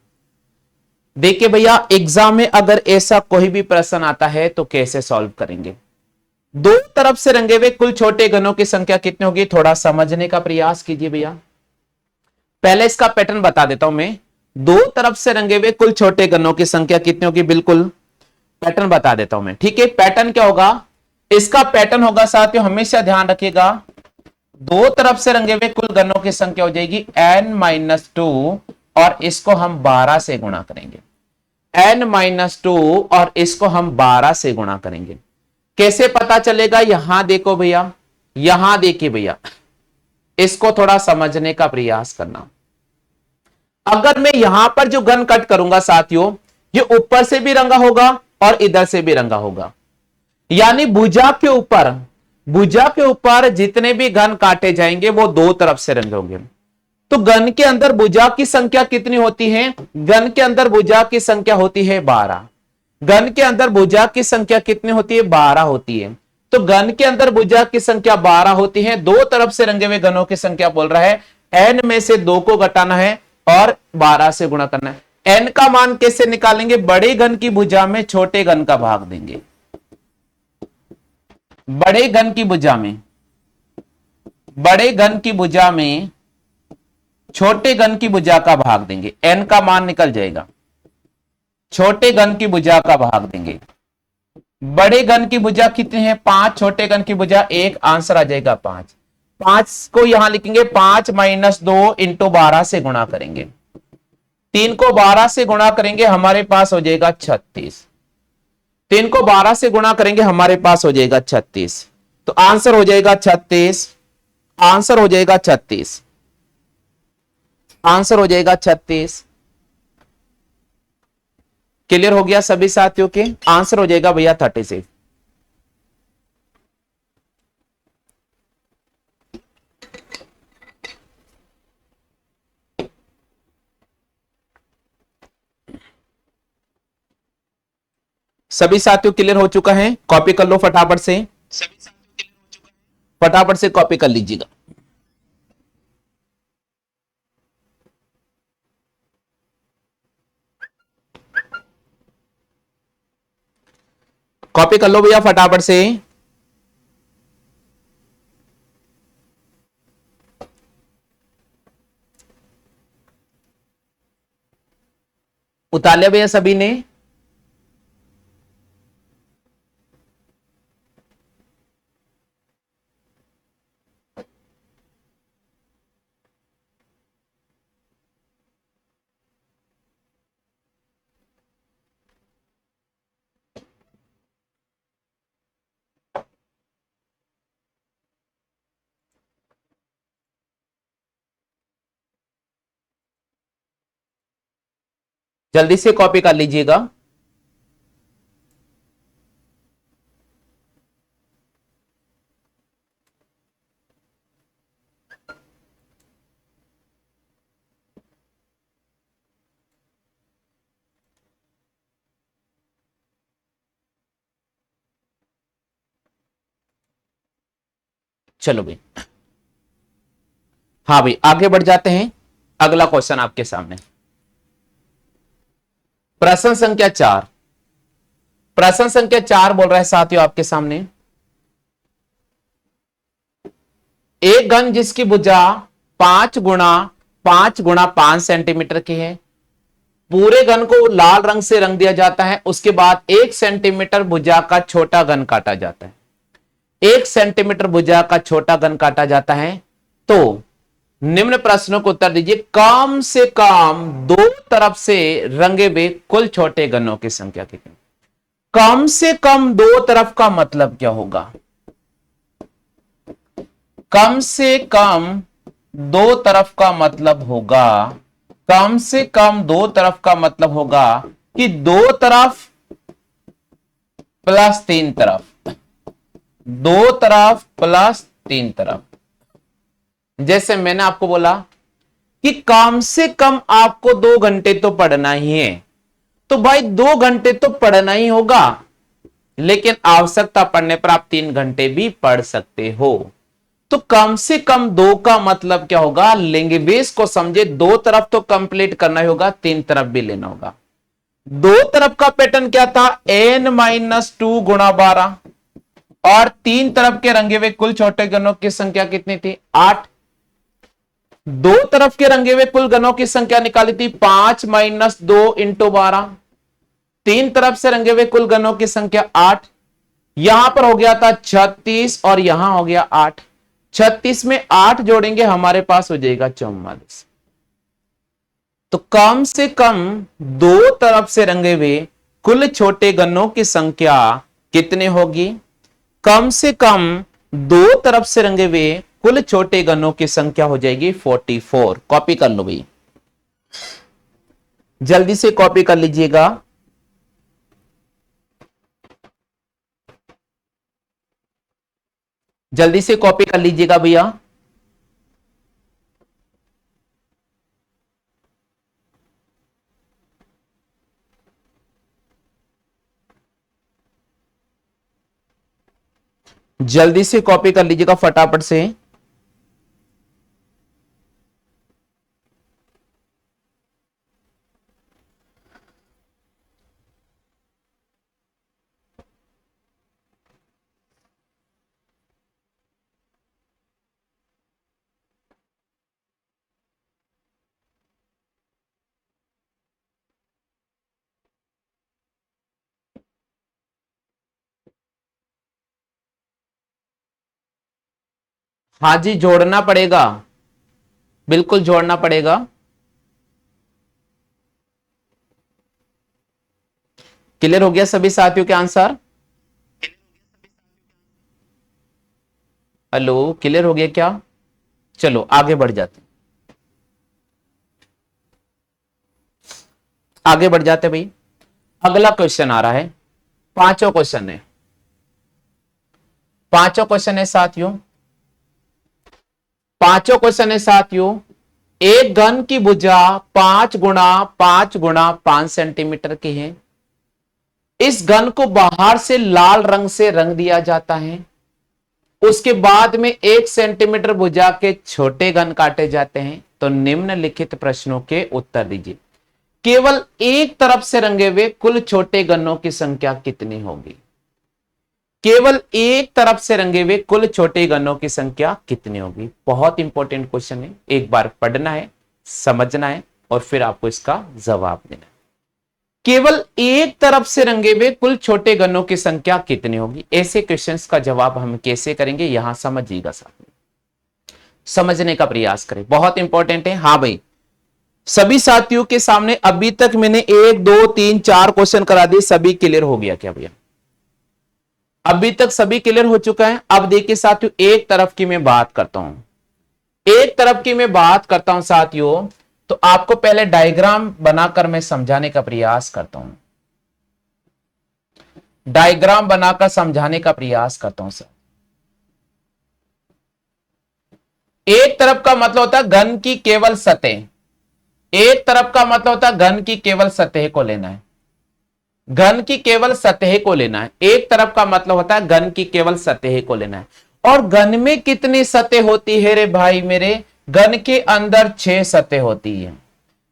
देखिए भैया एग्जाम में अगर ऐसा कोई भी प्रश्न आता है तो कैसे सॉल्व करेंगे? दो तरफ से रंगे हुए कुल छोटे गनों की संख्या कितनी होगी? थोड़ा समझने का प्रयास कीजिए भैया। पहले इसका पैटर्न बता देता हूं मैं। दो तरफ से रंगे हुए कुल छोटे गनों की संख्या कितनी होगी? बिल्कुल पैटर्न बता देता हूं मैं, ठीक है? पैटर्न क्या होगा? इसका पैटर्न होगा साथियों, हमेशा ध्यान रखिएगा, दो तरफ से रंगे हुए कुल गनों की संख्या हो जाएगी n-2 और इसको हम 12 से गुणा करेंगे। n-2 और इसको हम 12 से गुणा करेंगे। कैसे पता चलेगा? यहां देखो भैया, यहां देखिए भैया, इसको थोड़ा समझने का प्रयास करना। अगर मैं यहां पर जो गन कट करूंगा साथियों, ये ऊपर से भी रंगा होगा और इधर से भी रंगा होगा, यानी भुजा के ऊपर जितने भी गन काटे जाएंगे वो दो तरफ से रंगे होंगे। तो गन के अंदर भुजा की संख्या कितनी होती है? गन के अंदर भुजा की संख्या होती है 12। गन के अंदर भुजा की संख्या कितनी होती है? 12 होती है। तो गन के अंदर भुजा की संख्या 12 होती है। दो तरफ से रंगे हुए गनों की संख्या बोल रहा है n में से 2 को घटाना है और 12 से गुणा करना है। n का मान कैसे निकालेंगे? बड़े गन की भुजा में छोटे गन का भाग देंगे। बड़े गन की भुजा में छोटे गन की भुजा का भाग देंगे। n का मान निकल जाएगा, छोटे गन की भुजा का भाग देंगे। बड़े गन की भुजा कितनी है? 5, छोटे गन की भुजा 1, आंसर आ जाएगा 5। 5 को यहां लिखेंगे 5 - 2 इंटू 12 से गुणा करेंगे। 3 को 12 से गुणा करेंगे हमारे पास हो जाएगा 36। 3 को 12 से गुणा करेंगे हमारे पास हो जाएगा 36। तो आंसर हो जाएगा 36। आंसर हो जाएगा 36। आंसर हो जाएगा 36। क्लियर हो गया सभी साथियों के? आंसर हो जाएगा भैया 36। सभी साथियों क्लियर हो चुका है? कॉपी कर लो फटाफट से, फटाफट से कॉपी कर लीजिएगा। कॉपी कर लो भैया फटाफट से। उतार लिया भैया सभी ने? जल्दी से कॉपी कर लीजिएगा। चलो भाई, हाँ भाई आगे बढ़ जाते हैं। अगला क्वेश्चन आपके सामने, प्रश्न संख्या 4। प्रश्न संख्या 4 बोल रहा है साथियों आपके सामने, एक घन जिसकी भुजा 5 गुणा 5 सेंटीमीटर की है, पूरे घन को लाल रंग से रंग दिया जाता है, उसके बाद 1 सेंटीमीटर भुजा का छोटा घन काटा जाता है। 1 सेंटीमीटर भुजा का छोटा घन काटा जाता है, तो निम्न प्रश्नों को उत्तर दीजिए। कम से कम दो तरफ से रंगे हुए कुल छोटे घनों की संख्या कितनी? कम से कम दो तरफ का मतलब क्या होगा? कम से कम दो तरफ का मतलब होगा, कम से कम दो तरफ का मतलब होगा कि दो तरफ प्लस तीन तरफ, दो तरफ प्लस तीन तरफ। जैसे मैंने आपको बोला कि कम से कम आपको 2 घंटे तो पढ़ना ही है, तो भाई 2 घंटे तो पढ़ना ही होगा, लेकिन आवश्यकता पड़ने पर आप 3 घंटे भी पढ़ सकते हो। तो कम से कम 2 का मतलब क्या होगा? लेंगे बेस को समझे, 2 तरफ तो कंप्लीट करना ही होगा, 3 तरफ भी लेना होगा। 2 तरफ का पैटर्न क्या था? n-2 गुणा 12, और 3 तरफ के रंगे हुए कुल छोटे घनों की संख्या कितनी थी? 8। 2 तरफ के रंगे हुए कुल घनों की संख्या निकाली थी 5-2 इंटू 12। 3 तरफ से रंगे हुए कुल घनों की संख्या 8। यहां पर हो गया था 36 और यहां हो गया 8। 36 में 8 जोड़ेंगे हमारे पास हो जाएगा 44। तो कम से कम 2 तरफ से रंगे हुए कुल छोटे घनों की संख्या कितनी होगी? कम से कम 2 तरफ से रंगे हुए कुल छोटे घनों की संख्या हो जाएगी 44। कॉपी कर लो भाई, जल्दी से कॉपी कर लीजिएगा। जल्दी से कॉपी कर लीजिएगा भैया। जल्दी से कॉपी कर लीजिएगा फटाफट से। हाँ जी, जोड़ना पड़ेगा, बिल्कुल जोड़ना पड़ेगा। क्लियर हो गया सभी साथियों के आंसर? हेलो, क्लियर हो गया क्या? चलो आगे बढ़ जाते, आगे बढ़ जाते भाई। अगला क्वेश्चन आ रहा है, पांचों क्वेश्चन है, पांचों क्वेश्चन है साथियों, पांचों क्वेश्चन है साथियों। एक घन की भुजा 5 गुणा 5 गुणा 5 सेंटीमीटर की है, इस घन को बाहर से लाल रंग से रंग दिया जाता है, उसके बाद में 1 सेंटीमीटर भुजा के छोटे घन काटे जाते हैं। तो निम्नलिखित प्रश्नों के उत्तर दीजिए। केवल एक तरफ से रंगे हुए कुल छोटे घनों की संख्या कितनी होगी? केवल एक तरफ से रंगे हुए कुल छोटे घनों की संख्या कितनी होगी? बहुत इंपॉर्टेंट क्वेश्चन है, एक बार पढ़ना है, समझना है और फिर आपको इसका जवाब देना है। केवल एक तरफ से रंगे हुए कुल छोटे घनों की संख्या कितनी होगी? ऐसे क्वेश्चंस का जवाब हम कैसे करेंगे, यहां समझिएगा, साथ में समझने का प्रयास करें, बहुत इंपॉर्टेंट है। हाँ भाई, सभी साथियों के सामने अभी तक मैंने 1 2 3 4 क्वेश्चन करा दिए, सभी क्लियर हो गया क्या भैया? अभी तक सभी क्लियर हो चुका है। अब देखिए साथियों, एक तरफ की मैं बात करता हूं, एक तरफ की मैं बात करता हूं साथियों, तो आपको पहले डायग्राम बनाकर मैं समझाने का प्रयास करता हूं, डायग्राम बनाकर समझाने का प्रयास करता हूं सर। एक तरफ का मतलब होता है घन की केवल सतह, एक तरफ का मतलब होता है घन की केवल सतह को लेना है, घन की केवल सतह को लेना है। एक तरफ का मतलब होता है घन की केवल सतह को लेना है। और घन में कितनी सतह होती है रे भाई मेरे? घन के अंदर 6 सतह होती है।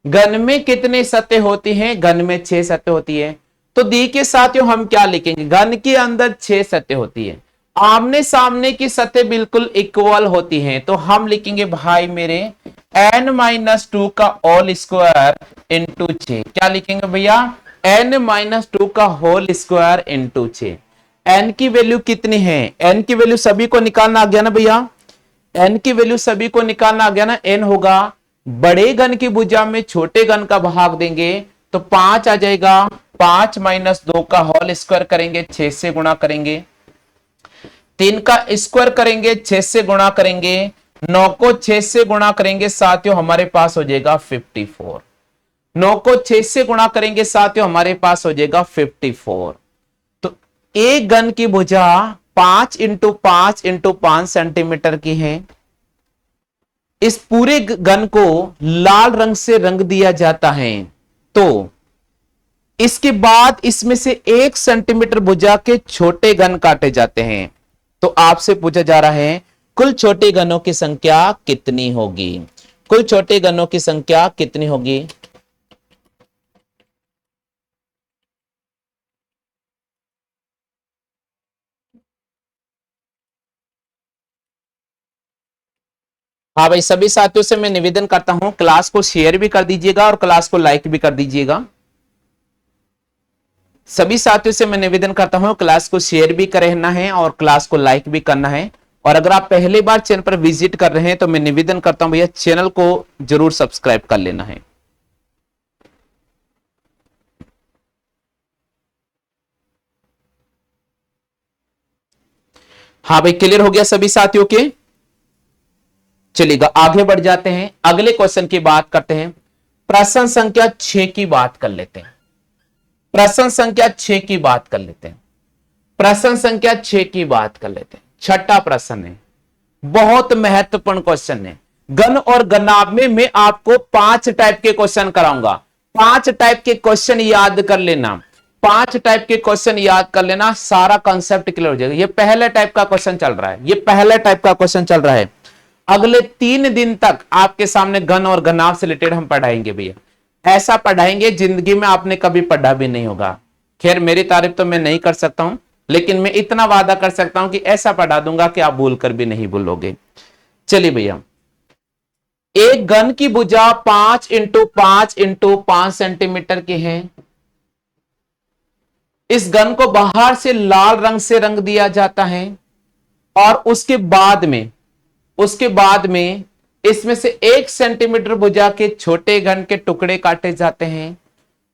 घन में कितनी सतह होती है? घन में 6 सतह होती है। तो दी के साथियों हम क्या लिखेंगे? घन के अंदर 6 सतह होती है, आमने सामने की सतह बिल्कुल इक्वल होती है, तो हम लिखेंगे भाई मेरे n-2 का होल स्क्वायर इंटू 6। क्या लिखेंगे भैया? n-2 का होल स्क्वायर इंटू 6। n की वैल्यू कितनी है? n की वैल्यू सभी को निकालना आ गया ना भैया? n की वैल्यू सभी को निकालना आ गया ना? n होगा, बड़े घन की भुजा में छोटे घन का भाग देंगे तो 5 आ जाएगा, 5 - 2 का होल स्क्वायर करेंगे, 6 से गुणा करेंगे, 3 का स्क्वायर करेंगे, 6 से गुणा करेंगे, 9 को 6 से गुणा करेंगे साथियों, हमारे पास हो जाएगा 54। 9 को 6 से गुणा करेंगे साथियों, हमारे पास हो जाएगा 54। तो एक घन की भुजा 5 × 5 × 5 सेंटीमीटर की है। इस पूरे घन को लाल रंग से रंग दिया जाता है, तो इसके बाद इसमें से 1 सेंटीमीटर भुजा के छोटे घन काटे जाते हैं। तो आपसे पूछा जा रहा है कुल छोटे घनों की संख्या कितनी होगी? कुल छोटे घनों की संख्या कितनी होगी? हाँ भाई, सभी साथियों से मैं निवेदन करता हूं क्लास को शेयर भी कर दीजिएगा और क्लास को लाइक भी कर दीजिएगा। सभी साथियों से मैं निवेदन करता हूं क्लास को शेयर भी करना है और क्लास को लाइक भी करना है। और अगर आप पहली बार चैनल पर विजिट कर रहे हैं तो मैं निवेदन करता हूं भैया चैनल को जरूर सब्सक्राइब कर लेना है। हाँ भाई, क्लियर हो गया सभी साथियों के? चलिएगा आगे बढ़ जाते हैं, अगले क्वेश्चन की बात करते हैं। प्रश्न संख्या 6 की बात कर लेते हैं। प्रश्न संख्या 6 की बात कर लेते हैं। प्रश्न संख्या 6 की बात कर लेते हैं। छठा प्रश्न है, बहुत महत्वपूर्ण क्वेश्चन है। घन और घनाभ में मैं आपको 5 टाइप के क्वेश्चन कराऊंगा। 5 टाइप के क्वेश्चन याद कर लेना, 5 टाइप के क्वेश्चन याद कर लेना, सारा कॉन्सेप्ट क्लियर हो जाएगा। ये पहले टाइप का क्वेश्चन चल रहा है, ये पहले टाइप का क्वेश्चन चल रहा है। अगले 3 दिन तक आपके सामने घन और घनाभ से रिलेटेड हम पढ़ाएंगे भैया, ऐसा पढ़ाएंगे जिंदगी में आपने कभी पढ़ा भी नहीं होगा। खैर मेरी तारीफ तो मैं नहीं कर सकता हूं, लेकिन मैं इतना वादा कर सकता हूं कि ऐसा पढ़ा दूंगा कि आप भूलकर भी नहीं भूलोगे। चलिए भैया, एक घन की भुजा 5 × 5 × 5 सेंटीमीटर की है। इस घन को बाहर से लाल रंग से रंग दिया जाता है और उसके बाद में इसमें से 1 सेंटीमीटर भुजा के छोटे घन के टुकड़े काटे जाते हैं।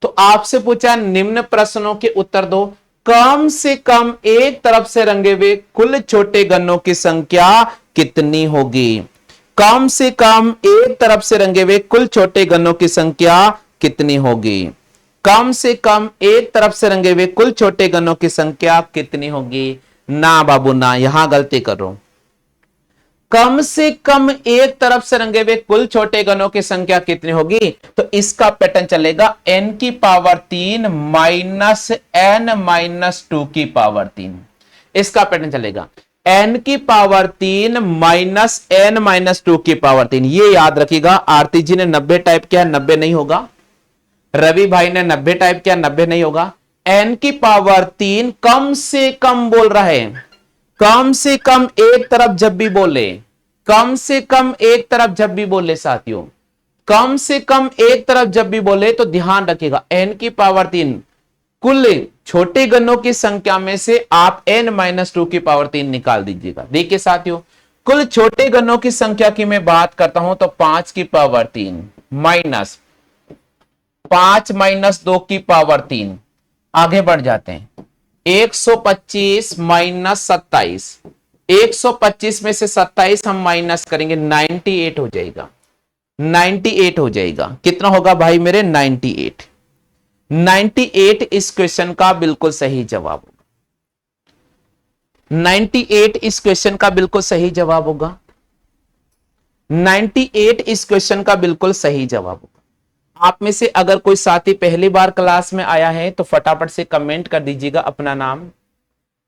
तो आपसे पूछा निम्न प्रश्नों के उत्तर दो। कम से कम एक तरफ से रंगे हुए कुल छोटे घनों की संख्या कितनी होगी? कम से कम एक तरफ से रंगे हुए कुल छोटे घनों की संख्या कितनी होगी? कम से कम एक तरफ से रंगे हुए कुल छोटे घनों की संख्या कितनी होगी? ना बाबू ना, यहां गलती करो। कम से कम एक तरफ से रंगे हुए कुल छोटे गणों की संख्या कितनी होगी? तो इसका पैटर्न चलेगा n की पावर 3 माइनस n माइनस 2 की पावर 3। इसका पैटर्न चलेगा n की पावर 3 माइनस n माइनस 2 की पावर 3। ये याद रखिएगा। आरती जी ने 90 टाइप किया, 90 नहीं होगा। रवि भाई ने 90 टाइप किया, 90 नहीं होगा। n की पावर 3 कम से कम बोल रहा है, कम से कम एक तरफ जब भी बोले, कम से कम एक तरफ जब भी बोले साथियों, कम से कम एक तरफ जब भी बोले तो ध्यान रखिएगा n की पावर 3 कुल छोटे गणों की संख्या में से आप n माइनस 2 की पावर 3 निकाल दीजिएगा। देखिए साथियों, कुल छोटे गणों की संख्या की मैं बात करता हूं तो 5 की पावर 3 माइनस 5 माइनस 2 की पावर 3। आगे बढ़ जाते हैं। 125 माइनस 27, 125 में से 27 हम माइनस करेंगे, 98 हो जाएगा। 98 हो जाएगा। कितना होगा भाई मेरे? 98। 98 इस क्वेश्चन का बिल्कुल सही जवाब होगा। 98 इस क्वेश्चन का बिल्कुल सही जवाब होगा। 98 इस क्वेश्चन का बिल्कुल सही जवाब होगा। आप में से अगर कोई साथी पहली बार क्लास में आया है तो फटाफट से कमेंट कर दीजिएगा अपना नाम।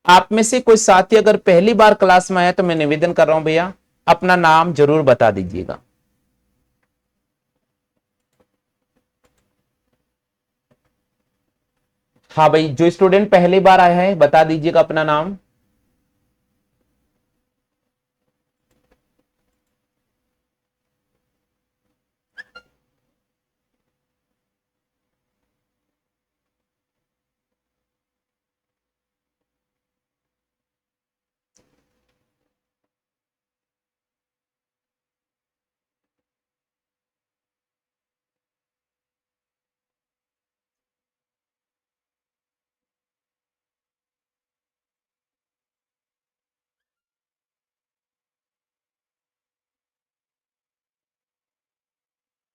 आप में से कोई साथी अगर पहली बार क्लास में आया तो मैं निवेदन कर रहा हूं भैया, अपना नाम जरूर बता दीजिएगा। हाँ भाई, जो स्टूडेंट पहली बार आया है बता दीजिएगा अपना नाम।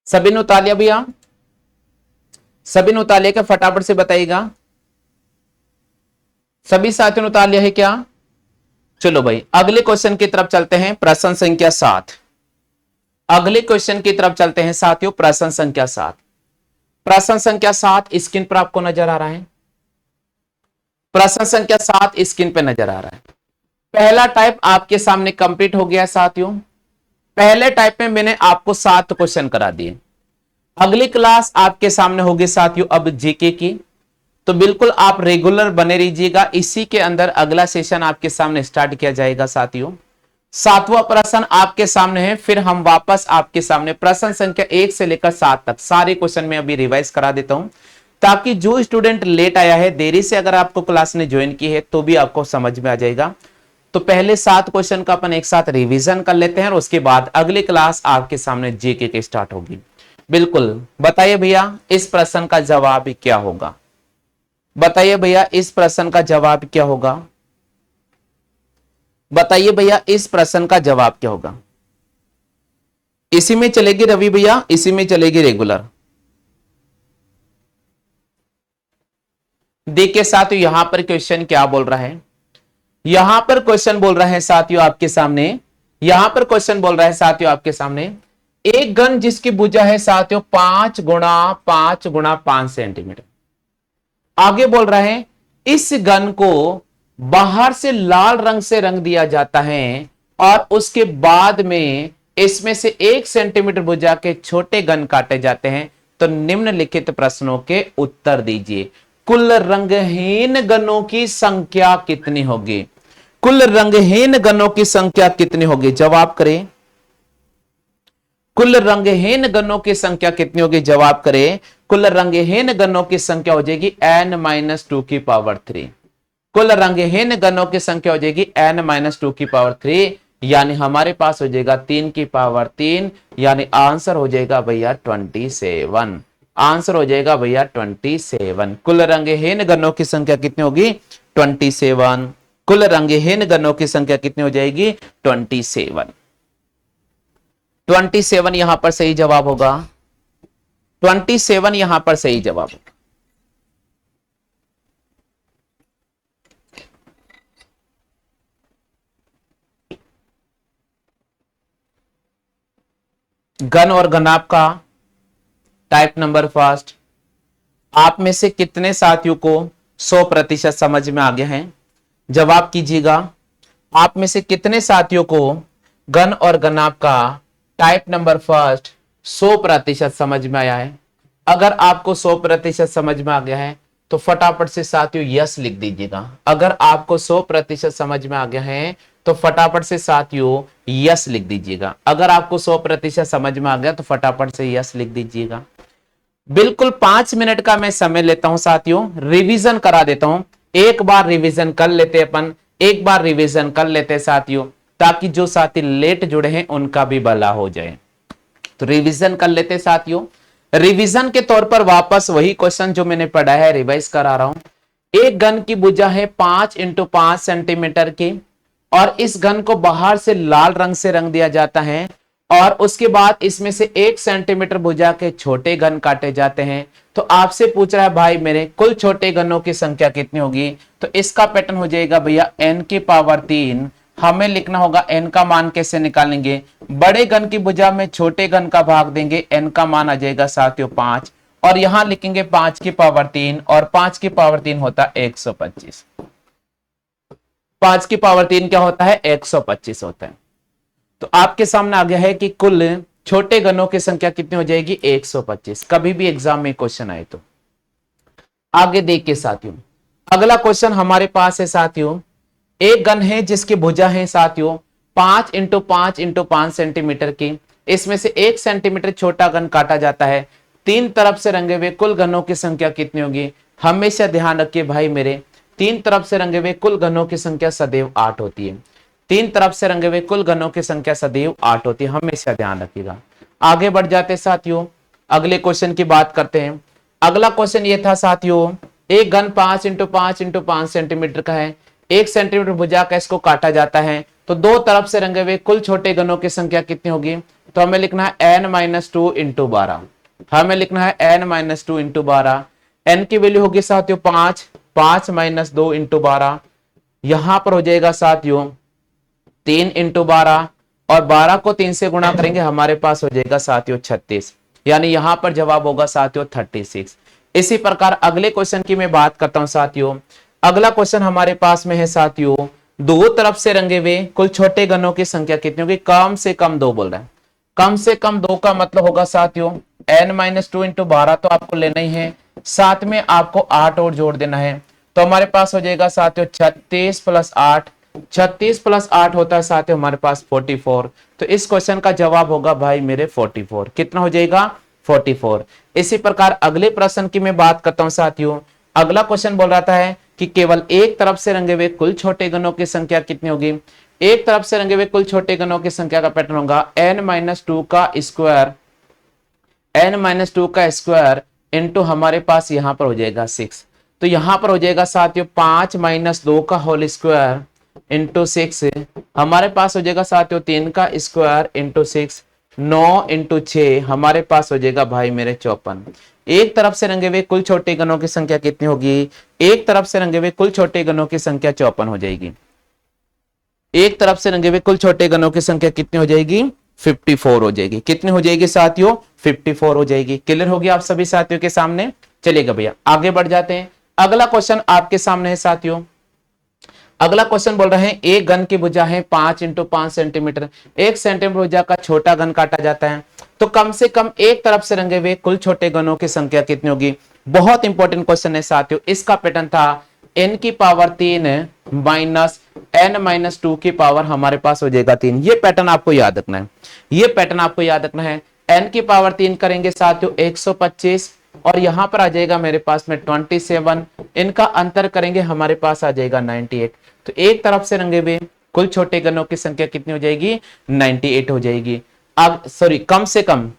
सभी ने उतार लिया भैया? सभी ने उतार लिया क्या? फटाफट से बताइएगा। सभी साथियों ने उतार लिया है क्या? चलो भाई अगले क्वेश्चन की तरफ चलते हैं। प्रश्न संख्या 7। अगले क्वेश्चन की तरफ चलते हैं साथियों। प्रश्न संख्या 7। प्रश्न संख्या 7 स्क्रीन पर आपको नजर आ रहा है। प्रश्न संख्या 7 स्क्रीन पर नजर आ रहा है। पहला टाइप आपके सामने कंप्लीट हो गया साथियों। पहले टाइप में मैंने आपको 7 क्वेश्चन करा दिए। अगली क्लास आपके सामने होगी साथियों अब जीके की, तो बिल्कुल आप रेगुलर बने रहिएगा। इसी के अंदर अगला सेशन आपके सामने स्टार्ट किया जाएगा साथियों। 7वां प्रश्न आपके सामने है। फिर हम वापस आपके सामने प्रश्न संख्या 1 से लेकर 7 तक सारे क्वेश्चन में अभी रिवाइज करा देता हूं, ताकि जो स्टूडेंट लेट आया है, देरी से अगर आपको क्लास ने ज्वाइन की है तो भी आपको समझ में आ जाएगा। तो पहले 7 क्वेश्चन का अपन एक साथ रिवीजन कर लेते हैं और उसके बाद अगली क्लास आपके सामने जीके के स्टार्ट होगी। बिल्कुल बताइए भैया इस प्रश्न का जवाब क्या होगा? बताइए भैया इस प्रश्न का जवाब क्या होगा? बताइए भैया इस प्रश्न का जवाब क्या होगा? इसी में चलेगी रवि भैया, इसी में चलेगी रेगुलर। देखिए साथियों यहां पर क्वेश्चन क्या बोल रहा है। यहां पर क्वेश्चन बोल रहा है साथियों आपके सामने, यहां पर क्वेश्चन बोल रहा है साथियों आपके सामने, एक घन जिसकी भुजा है साथियों 5 गुणा 5 गुणा 5 सेंटीमीटर। आगे बोल रहा है इस घन को बाहर से लाल रंग से रंग दिया जाता है और उसके बाद में इसमें से 1 सेंटीमीटर भुजा के छोटे घन काटे जाते हैं। तो निम्नलिखित प्रश्नों के उत्तर दीजिए। कुल रंगहीन घनों की संख्या कितनी होगी? कुल रंगहीन घनों की संख्या कितनी होगी? जवाब करें। कुल रंगहीन गणों की संख्या कितनी होगी? जवाब करें। कुल रंगहीन गणों की संख्या हो जाएगी n माइनस 2 की पावर 3। कुल रंगहीन गणों की संख्या हो जाएगी n माइनस 2 की पावर 3, यानी हमारे पास हो जाएगा 3 की पावर 3, यानी आंसर हो जाएगा भैया 27। आंसर हो जाएगा भैया 27। कुल रंगहीन गणों की संख्या कितनी होगी? 27। कुल रंगहीन गणों की संख्या कितनी हो जाएगी? 27। 27 यहां पर सही जवाब होगा। 27 यहां पर सही जवाब होगा। घन और घनाभ का टाइप नंबर फर्स्ट। आप में से कितने साथियों को 100% समझ में आ गया है? जवाब कीजिएगा। आप में से कितने साथियों को घन और घनाभ का टाइप नंबर फर्स्ट 100% समझ में आया है? अगर आपको 100% समझ में आ गया है तो फटाफट से साथियों यस लिख दीजिएगा। अगर आपको 100% समझ में आ गया है तो फटाफट से साथियों यस लिख दीजिएगा। अगर आपको 100% समझ में आ गया तो फटाफट से यस लिख दीजिएगा। बिल्कुल 5 मिनट का मैं समय लेता हूं साथियों, रिवीजन करा देता हूं। एक बार रिवीजन कर लेते अपन, एक बार रिवीजन कर लेते साथियों, ताकि जो साथी लेट जुड़े हैं उनका भी भला हो जाए। तो रिवीजन कर लेते साथियों। रिवीजन के तौर पर वापस वही क्वेश्चन जो मैंने पढ़ा है रिवाइज करा रहा हूं। एक घन की भुजा है 5x5 सेंटीमीटर की, और इस घन को बाहर से लाल रंग से रंग दिया जाता है, और उसके बाद इसमें से 1 सेंटीमीटर भुजा के छोटे घन काटे जाते हैं। तो आपसे पूछ रहा है भाई मेरे कुल छोटे घनों की संख्या कितनी होगी? तो इसका पैटर्न हो जाएगा भैया n⁻3। हमें लिखना होगा n का मान कैसे निकालेंगे? बड़े घन की भुजा में छोटे घन का भाग देंगे, n का मान आ जाएगा साथियों 5, और यहां लिखेंगे 5⁻3, और 5⁻3 होता है 125। 5⁻3 क्या होता है? 125 होता है। तो आपके सामने आ गया है कि कुल छोटे घनों की संख्या कितनी हो जाएगी? 125। कभी भी एग्जाम में क्वेश्चन आए तो आगे देखिए साथियों। अगला क्वेश्चन हमारे पास है साथियों, एक घन है जिसकी भुजा है साथियों 5x5 सेंटीमीटर की। इसमें से 1 सेंटीमीटर छोटा घन काटा जाता है। तीन तरफ से रंगे हुए कुल घनों की संख्या कितनी होगी? हमेशा ध्यान रखिए भाई मेरे, तीन तरफ से रंगे हुए कुल घनों की संख्या सदैव 8 होती है। तीन तरफ से रंगे हुए कुल घनों की संख्या सदैव 8 होती है, हमेशा ध्यान रखिएगा। आगे बढ़ जाते साथियों, अगले क्वेश्चन की बात करते हैं। अगला क्वेश्चन ये था साथियों, एक घन 5x5 सेंटीमीटर का है। 1 सेंटीमीटर भुजा का इसको काटा जाता है, तो दो तरफ से रंगे हुए कुल छोटे घनों की संख्या कितनी होगी? तो हमें लिखना है n-2 इंटू 12। हमें लिखना है n-2 इंटू 12। n की वैल्यू होगी साथियों 5, 5-2 इंटू 12, यहां पर हो जाएगा साथियों 3 इंटू 12, और 12 को 3 से गुणा करेंगे, हमारे पास हो जाएगा साथियों 36। यानी यहां पर जवाब होगा साथियों 36। इसी प्रकार अगले क्वेश्चन की मैं बात करता हूं साथियों। अगला क्वेश्चन हमारे पास में है साथियों, दो तरफ से रंगे हुए कुल छोटे घनों की संख्या कितनी होगी? कम से कम 2 बोल रहा है। कम से कम 2 का मतलब होगा साथियों n-2 इंटू 12 तो आपको लेना ही है, साथ में आपको 8 और जोड़ देना है। तो हमारे पास हो जाएगा साथियों 36 + 8। 36 + 8 होता है साथियों हमारे पास 44। तो इस क्वेश्चन का जवाब होगा भाई मेरे 44। कितना हो जाएगा? 44। इसी प्रकार अगले प्रश्न की मैं बात करता हूं साथियों। अगला क्वेश्चन बोल रहा है कि केवल एक तरफ से रंगे हुए कुल छोटे घनों की संख्या कितनी होगी? एक तरफ से रंगे हुए कुल छोटे घनों की संख्या का पैटर्न होगा n-2 का स्क्वायर, n-2 का स्क्वायर इंटू हमारे पास यहां पर हो जाएगा 6। तो यहां पर हो जाएगा साथियों 5 - 2 का होल स्क्वायर इंटू 6। हमारे पास हो जाएगा साथियों 3 का स्क्वायर इंटू 6। 9 इंटू 6 हमारे पास हो जाएगा भाई मेरे 54। एक तरफ से रंगे हुए कुल छोटे घनों की संख्या कितनी होगी? एक तरफ से रंगे हुए कुल छोटे घनों की संख्या 54 हो जाएगी। एक तरफ से रंगे हुए कुल छोटे घनों की संख्या कितनी हो जाएगी? 54 हो जाएगी। कितनी हो जाएगी साथियों? 54 हो जाएगी। क्लियर होगी आप सभी साथियों के सामने? चलिएगा भैया आगे बढ़ जाते हैं। अगला क्वेश्चन आपके सामने है साथियों। अगला क्वेश्चन बोल रहे हैं, एक घन की भुजा है 5x5 सेंटीमीटर। 1 सेंटीमीटर भुजा का छोटा घन काटा जाता है, तो कम से कम एक तरफ से रंगे हुए कुल छोटे घनों की संख्या कितनी होगी? बहुत इंपॉर्टेंट क्वेश्चन है साथियों। इसका पैटर्न था n⁻3 माइनस n-2 की पावर हमारे पास हो जाएगा 3। ये पैटर्न आपको याद रखना है। ये पैटर्न आपको याद रखना है। n⁻3 करेंगे साथियों 125, और यहां पर आ जाएगा मेरे पास में 27। इनका अंतर करेंगे हमारे पास आ जाएगा 98। तो एक तरफ से रंगे हुए कुल छोटे घनों की संख्या कितनी हो जाएगी? 98 हो जाएगी। अब सॉरी कम से कम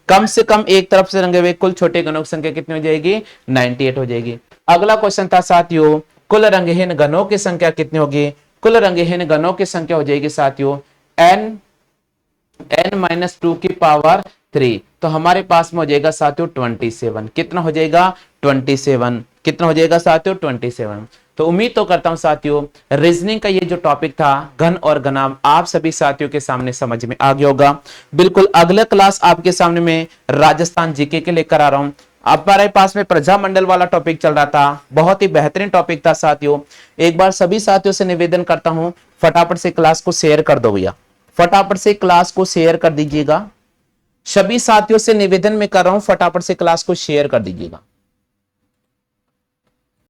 एक तरफ से रंगे हुए कुल छोटे घनों की संख्या कितनी हो जाएगी? 98 हो जाएगी। अगला क्वेश्चन था साथियों, कुल रंगहीन घनों की संख्या कितनी होगी? कुल रंगहीन घनों की संख्या हो जाएगी साथियों n-2 की पावर 3, तो हमारे पास में हो जाएगा साथियों 27। कितना हो जाएगा 27। कितना हो जाएगा साथियों 27। तो उम्मीद तो करता हूं साथियों रीजनिंग का ये जो टॉपिक था घन और घनाभ आप सभी साथियों के सामने समझ में आ गया होगा। बिल्कुल अगला क्लास आपके सामने में राजस्थान जीके के लेकर आ रहा हूं। हमारे पास में प्रजामंडल वाला टॉपिक चल रहा था, बहुत ही बेहतरीन टॉपिक था साथियों। एक बार सभी साथियों से निवेदन करता हूं फटाफट से क्लास को शेयर कर दो भैया, फटाफट से क्लास को शेयर कर दीजिएगा। सभी साथियों से निवेदन में कर रहा हूं फटाफट से क्लास को शेयर कर दीजिएगा।